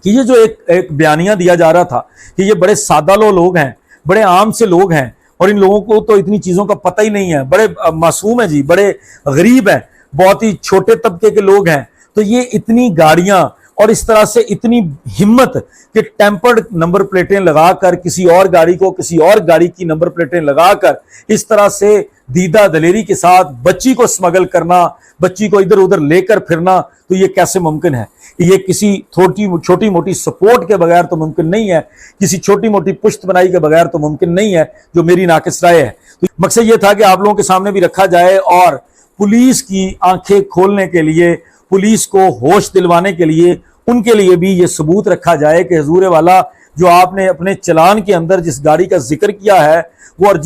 कि ये जो एक बयानिया दिया जा रहा था कि ये बड़े सादा लोग हैं, बड़े आम से लोग हैं और इन लोगों को तो इतनी चीजों का पता ही नहीं है, बड़े मासूम है जी, बड़े गरीब हैं, बहुत ही छोटे तबके के लोग हैं, तो ये इतनी गाड़ियां और इस तरह से इतनी हिम्मत कि टेम्पर्ड नंबर प्लेटें लगाकर किसी और गाड़ी को किसी और गाड़ी की नंबर प्लेटें लगाकर इस तरह से दीदा दलेरी के साथ बच्ची को स्मगल करना, बच्ची को इधर उधर लेकर फिरना, तो ये कैसे मुमकिन है? ये किसी छोटी मोटी सपोर्ट के बगैर तो मुमकिन नहीं है, किसी छोटी मोटी पुश्त बनाई के बगैर तो मुमकिन नहीं है, जो मेरी नाकिस राय है। तो मकसद ये था कि आप लोगों के सामने भी रखा जाए और पुलिस की आंखें खोलने के लिए, पुलिस को होश दिलवाने के लिए, उनके लिए भी ये सबूत रखा जाए कि हुजूर वाला जो आपने अपने चलान के अंदर जिस गाड़ी का जिक्र किया है वो और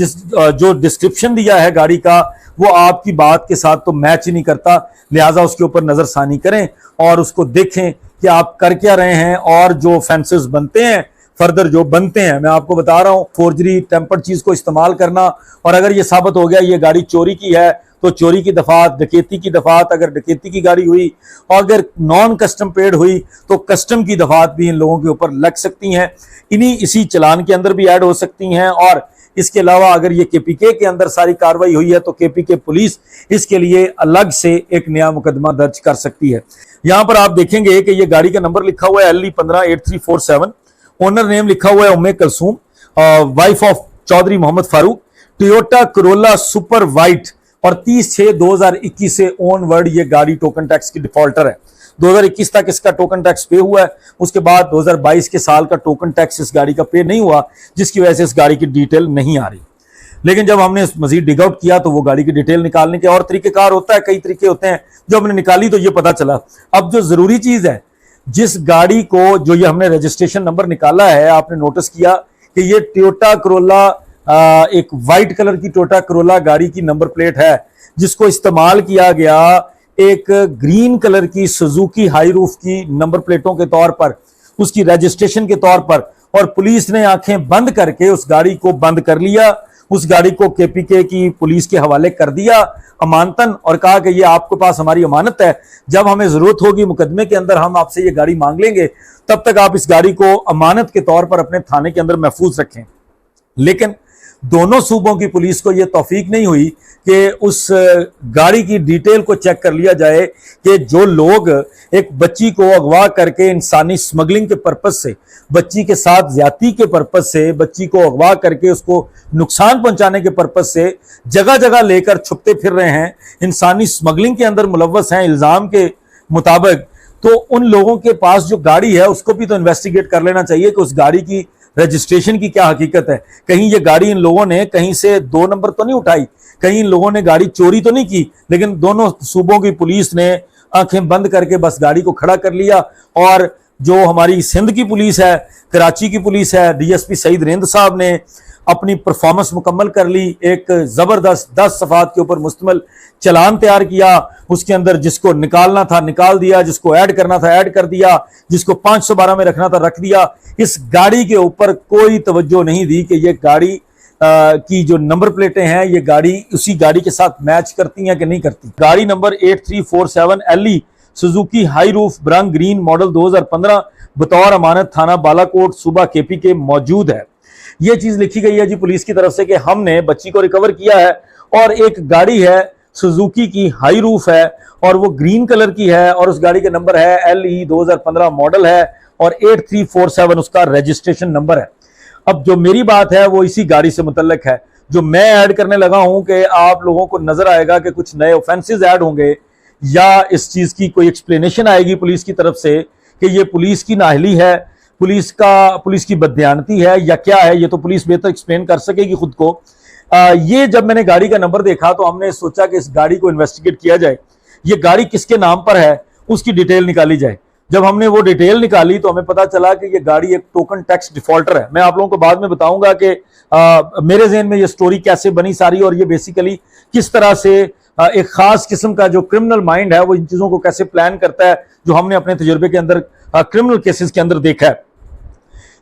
जो डिस्क्रिप्शन दिया है गाड़ी का, वो आपकी बात के साथ तो मैच ही नहीं करता, लिहाजा उसके ऊपर नजरसानी करें और उसको देखें कि आप कर क्या रहे हैं। और जो ऑफेंसेस बनते हैं फर्दर जो बनते हैं, मैं आपको बता रहा हूं, फोर्जरी टेम्पर्ड चीज को इस्तेमाल करना, और अगर ये साबित हो गया ये गाड़ी चोरी की है तो चोरी की दफात, डकैती की दफात, अगर डकैती की गाड़ी हुई और अगर नॉन कस्टम पेड हुई तो कस्टम की दफात भी इन लोगों के ऊपर लग सकती हैं, इसी चलान के अंदर भी ऐड हो सकती हैं। और इसके अलावा अगर ये केपीके के अंदर सारी कार्रवाई हुई है तो केपीके पुलिस इसके लिए अलग से एक नया मुकदमा दर्ज कर सकती है। यहां पर आप देखेंगे कि ये गाड़ी का नंबर लिखा हुआ है LE158347, ओनर नेम लिखा हुआ है Umme Kulsoom, wife of Chaudhry Mohammad Farooq, Toyota Corolla super white, और 30/6/2021 से ऑनवर्ड ये गाड़ी टोकन टैक्स की डिफॉल्टर है। 2021 तक इसका टोकन टैक्स पे हुआ है, उसके बाद 2022 के साल का टोकन टैक्स इस गाड़ी का पे नहीं हुआ, जिसकी वजह से इस गाड़ी की डिटेल नहीं आ रही। लेकिन जब हमने मजीद डिग आउट किया तो वो गाड़ी की डिटेल निकालने के और तरीकेकार होता है, कई तरीके होते हैं, जो हमने निकाली तो ये पता चला। अब जो जरूरी चीज है, जिस गाड़ी को जो ये हमने रजिस्ट्रेशन नंबर निकाला है, आपने नोटिस किया कि ये टोयोटा कोरोला एक वाइट कलर की टोयोटा कोरोला गाड़ी की नंबर प्लेट है, जिसको इस्तेमाल किया गया एक ग्रीन कलर की सुजुकी हाई रूफ की नंबर प्लेटों के तौर पर, उसकी रजिस्ट्रेशन के तौर पर, और पुलिस ने आंखें बंद करके उस गाड़ी को बंद कर लिया, उस गाड़ी को केपीके की पुलिस के हवाले कर दिया अमानतन, और कहा कि ये आपके पास हमारी अमानत है, जब हमें जरूरत होगी मुकदमे के अंदर हम आपसे ये गाड़ी मांग लेंगे, तब तक आप इस गाड़ी को अमानत के तौर पर अपने थाने के अंदर महफूज रखें। लेकिन दोनों सूबों की पुलिस को यह तौफीक नहीं हुई कि उस गाड़ी की डिटेल को चेक कर लिया जाए कि जो लोग एक बच्ची को अगवा करके इंसानी स्मगलिंग के पर्पज से, बच्ची के साथ ज्यादती के पर्पज से, बच्ची को अगवा करके उसको नुकसान पहुंचाने के पर्पज से जगह जगह लेकर छुपते फिर रहे हैं, इंसानी स्मगलिंग के अंदर मुलव्वस हैं इल्जाम के मुताबिक, तो उन लोगों के पास जो गाड़ी है उसको भी तो इन्वेस्टिगेट कर लेना चाहिए कि उस गाड़ी की रजिस्ट्रेशन की क्या हकीकत है। कहीं ये गाड़ी इन लोगों ने कहीं से 2 नंबर तो नहीं उठाई, कहीं इन लोगों ने गाड़ी चोरी तो नहीं की, लेकिन दोनों सूबों की पुलिस ने आंखें बंद करके बस गाड़ी को खड़ा कर लिया। और जो हमारी सिंध की पुलिस है, कराची की पुलिस है, डीएसपी सईद रिंद साहब ने अपनी परफॉर्मेंस मुकम्मल कर ली, एक जबरदस्त 10 सफ़ात के ऊपर मुश्तमिल चलान तैयार किया, उसके अंदर जिसको निकालना था निकाल दिया, जिसको ऐड करना था ऐड कर दिया, जिसको 512 में रखना था रख दिया। इस गाड़ी के ऊपर कोई तवज्जो नहीं दी कि ये गाड़ी की जो नंबर प्लेटें हैं ये गाड़ी उसी गाड़ी के साथ मैच करती हैं कि नहीं करती। गाड़ी number 8347 LE Suzuki high roof brung green model 2015 बतौर अमानत थाना बालाकोट सूबा केपीके मौजूद है। ये चीज लिखी गई है जी पुलिस की तरफ से कि हमने बच्ची को रिकवर किया है, और एक गाड़ी है सुजुकी की हाई रूफ है और वो ग्रीन कलर की है, और उस गाड़ी का नंबर है LE 2015 मॉडल है और 8347 उसका रजिस्ट्रेशन नंबर है। अब जो मेरी बात है वो इसी गाड़ी से मुतल्लिक है, जो मैं ऐड करने लगा हूं कि आप लोगों को नजर आएगा कि कुछ नए ऑफेंसेस ऐड होंगे या इस चीज की कोई एक्सप्लेनेशन आएगी पुलिस की तरफ से कि ये पुलिस की नाहली है, पुलिस की बददियानती है या क्या है, ये तो पुलिस बेहतर एक्सप्लेन कर सकेगी खुद को। ये जब मैंने गाड़ी का नंबर देखा तो हमने सोचा कि इस गाड़ी को इन्वेस्टिगेट किया जाए, ये गाड़ी किसके नाम पर है उसकी डिटेल निकाली जाए। जब हमने वो डिटेल निकाली तो हमें पता चला कि ये गाड़ी एक टोकन टैक्स डिफॉल्टर है। मैं आप लोगों को बाद में बताऊंगा कि मेरे ज़हन में ये स्टोरी कैसे बनी सारी, और ये बेसिकली किस तरह से एक खास किस्म का जो क्रिमिनल माइंड है वो इन चीजों को कैसे प्लान करता है, जो हमने अपने तजुर्बे के अंदर क्रिमिनल केसेस के अंदर देखा है।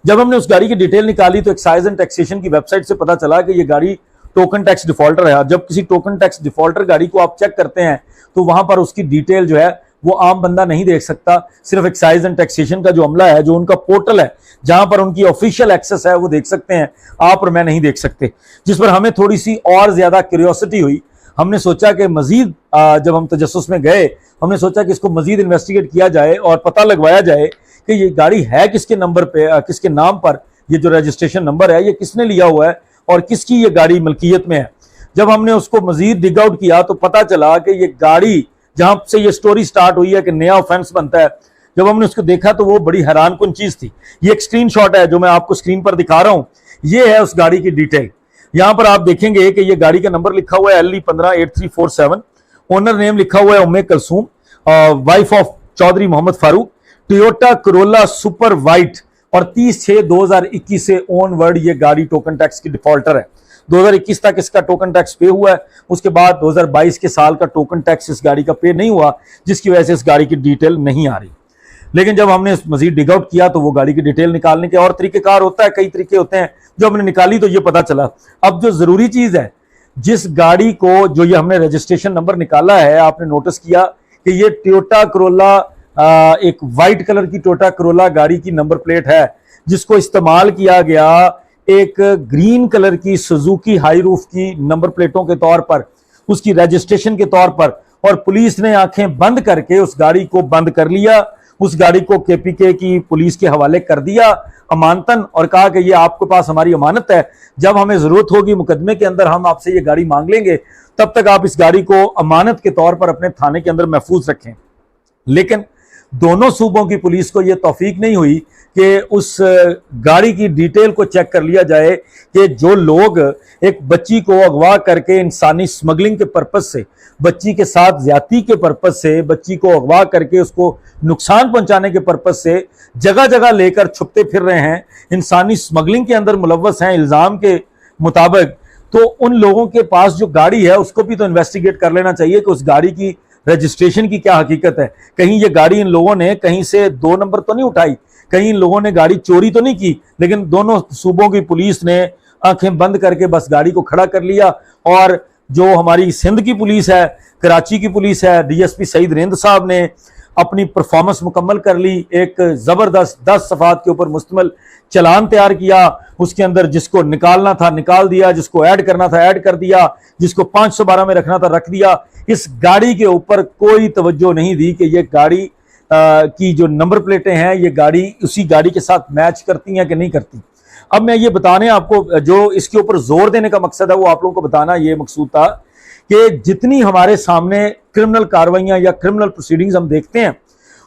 जब हमने उस गाड़ी की डिटेल निकाली तो एक्साइज एंड टैक्सेशन की वेबसाइट से पता चला कि ये गाड़ी टोकन टैक्स डिफॉल्टर है। जब किसी टोकन टैक्स डिफॉल्टर गाड़ी को आप चेक करते हैं तो वहां पर उसकी डिटेल जो है वो आम बंदा नहीं देख सकता। सिर्फ एक्साइज एंड टैक्सेशन का जो अमला है, जो उनका पोर्टल है जहां पर उनकी ऑफिशियल एक्सेस है, वो देख सकते हैं, आप और मैं नहीं देख सकते। जिस पर हमें थोड़ी सी और ज्यादा क्यूरियोसिटी हुई। हमने सोचा कि मजीद जब हम तजस्सुस में गए, हमने सोचा कि इसको मजीद इन्वेस्टिगेट किया जाए और पता लगवाया जाए कि ये गाड़ी है किसके नंबर पे, किसके नाम पर, ये जो रजिस्ट्रेशन नंबर है ये किसने लिया हुआ है और किसकी ये गाड़ी मलकियत में है। जब हमने उसको मजीद डिग आउट किया तो पता चला कि ये गाड़ी, जहां से ये स्टोरी स्टार्ट हुई है कि नया ऑफेंस बनता है, जब हमने उसको देखा तो वो बड़ी हैरानकुन चीज थी। ये एक स्क्रीनशॉट है जो मैं आपको स्क्रीन पर दिखा रहा हूं। ये है उस गाड़ी की डिटेल। यहां पर आप देखेंगे कि ये गाड़ी का नंबर लिखा हुआ है LE158347, ओनर नेम लिखा हुआ है Umme Kalsoom, wife of Chaudhry Mohammad Farooq, Toyota Corolla super white, और 30/6/2021 से ओन वर्ड ये गाड़ी टोकन टैक्स की डिफॉल्टर है। 2021 तक इसका टोकन टैक्स पे हुआ है, उसके बाद 2022 के साल का टोकन टैक्स इस गाड़ी का पे नहीं हुआ, जिसकी वजह से इस गाड़ी की डिटेल नहीं आ रही। लेकिन जब हमने मजीद डिग आउट किया तो वो गाड़ी की डिटेल निकालने के और तरीकेकार होता है, कई तरीके होते हैं, जो हमने निकाली तो ये पता चला। अब जो जरूरी चीज है, जिस गाड़ी को, जो ये हमने रजिस्ट्रेशन नंबर निकाला है, आपने नोटिस किया कि ये टोयोटा करोला, एक वाइट कलर की टोयोटा करोला गाड़ी की नंबर प्लेट है, जिसको इस्तेमाल किया गया एक ग्रीन कलर की सुजुकी हाई रूफ की नंबर प्लेटों के तौर पर, उसकी रजिस्ट्रेशन के तौर पर, और पुलिस ने आंखें बंद करके उस गाड़ी को बंद कर लिया, उस गाड़ी को केपीके की पुलिस के हवाले कर दिया अमानतन, और कहा कि ये आपके पास हमारी अमानत है, जब हमें जरूरत होगी मुकदमे के अंदर हम आपसे ये गाड़ी मांग लेंगे, तब तक आप इस गाड़ी को अमानत के तौर पर अपने थाने के अंदर महफूज रखें। लेकिन दोनों सूबों की पुलिस को यह तौफीक नहीं हुई कि उस गाड़ी की डिटेल को चेक कर लिया जाए कि जो लोग एक बच्ची को अगवा करके इंसानी स्मगलिंग के पर्पज से, बच्ची के साथ ज्यादती के पर्पज से, बच्ची को अगवा करके उसको नुकसान पहुंचाने के पर्पज से जगह जगह लेकर छुपते फिर रहे हैं, इंसानी स्मगलिंग के अंदर मुलव्वस हैं इल्जाम के मुताबिक, तो उन लोगों के पास जो गाड़ी है उसको भी तो इन्वेस्टिगेट कर लेना चाहिए कि उस गाड़ी की रजिस्ट्रेशन की क्या हकीकत है। कहीं ये गाड़ी इन लोगों ने कहीं से 2 नंबर तो नहीं उठाई, कहीं इन लोगों ने गाड़ी चोरी तो नहीं की, लेकिन दोनों सूबों की पुलिस ने आंखें बंद करके बस गाड़ी को खड़ा कर लिया। और जो हमारी सिंध की पुलिस है, कराची की पुलिस है, DSP सईद रिंद साहब ने अपनी परफॉर्मेंस मुकम्मल कर ली। एक जबरदस्त 10 सफ़ात के ऊपर मुश्तमिल चलान तैयार किया, उसके अंदर जिसको निकालना था निकाल दिया, जिसको ऐड करना था ऐड कर दिया, जिसको 512 में रखना था रख दिया। इस गाड़ी के ऊपर कोई तवज्जो नहीं दी कि ये गाड़ी की जो नंबर प्लेटें हैं, ये गाड़ी उसी गाड़ी के साथ मैच करती हैं कि नहीं करती। अब मैं ये बताने आपको, जो इसके ऊपर जोर देने का मकसद है वो आप लोगों को बताना ये मकसूद था कि जितनी हमारे सामने क्रिमिनल कार्रवाइयां या क्रिमिनल प्रोसीडिंग्स हम देखते हैं,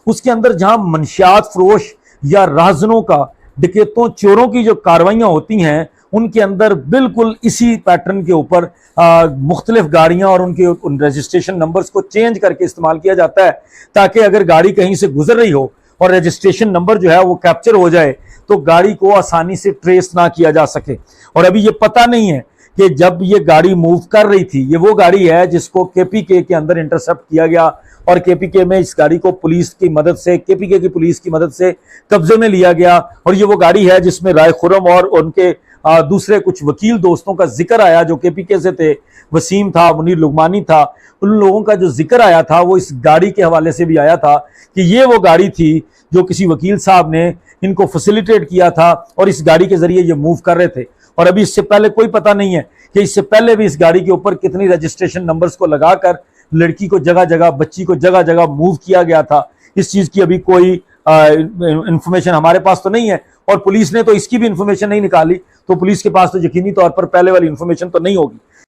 उसके अंदर जहां मंशियात फरोश या राजनों का, डकैतों चोरों की जो कार्रवाइयां होती हैं, उनके अंदर बिल्कुल इसी पैटर्न के ऊपर मुख्तलिफ गाड़ियां और उनके उन रजिस्ट्रेशन नंबर्स को चेंज करके इस्तेमाल किया जाता है, ताकि अगर गाड़ी कहीं से गुजर रही हो और रजिस्ट्रेशन नंबर जो है वो कैप्चर हो जाए तो गाड़ी को आसानी से ट्रेस ना किया जा सके। और अभी ये पता नहीं है कि जब ये गाड़ी मूव कर रही थी, ये वो गाड़ी है जिसको केपीके के अंदर इंटरसेप्ट किया गया और केपीके में इस गाड़ी को पुलिस की मदद से, केपीके की पुलिस की मदद से कब्जे में लिया गया। और ये वो गाड़ी है जिसमें राय खुर्रम और उनके दूसरे कुछ वकील दोस्तों का जिक्र आया जो केपीके से थे, वसीम था, मुनीर लुगमानी था, उन लोगों का जो जिक्र आया था वो इस गाड़ी के हवाले से भी आया था कि ये वो गाड़ी थी जो किसी वकील साहब ने इनको फैसिलिटेट किया था और इस गाड़ी के जरिए ये मूव कर रहे थे। और अभी इससे पहले कोई पता नहीं है कि इससे पहले भी इस गाड़ी के ऊपर कितनी रजिस्ट्रेशन नंबर्स को लगाकर लड़की को जगह जगह, बच्ची को जगह जगह मूव किया गया था। इस चीज की अभी कोई इंफॉर्मेशन हमारे पास तो नहीं है और पुलिस ने तो इसकी भी इंफॉर्मेशन नहीं निकाली, तो पुलिस के पास तो यकीनी तौर पर पहले वाली इंफॉर्मेशन तो नहीं होगी।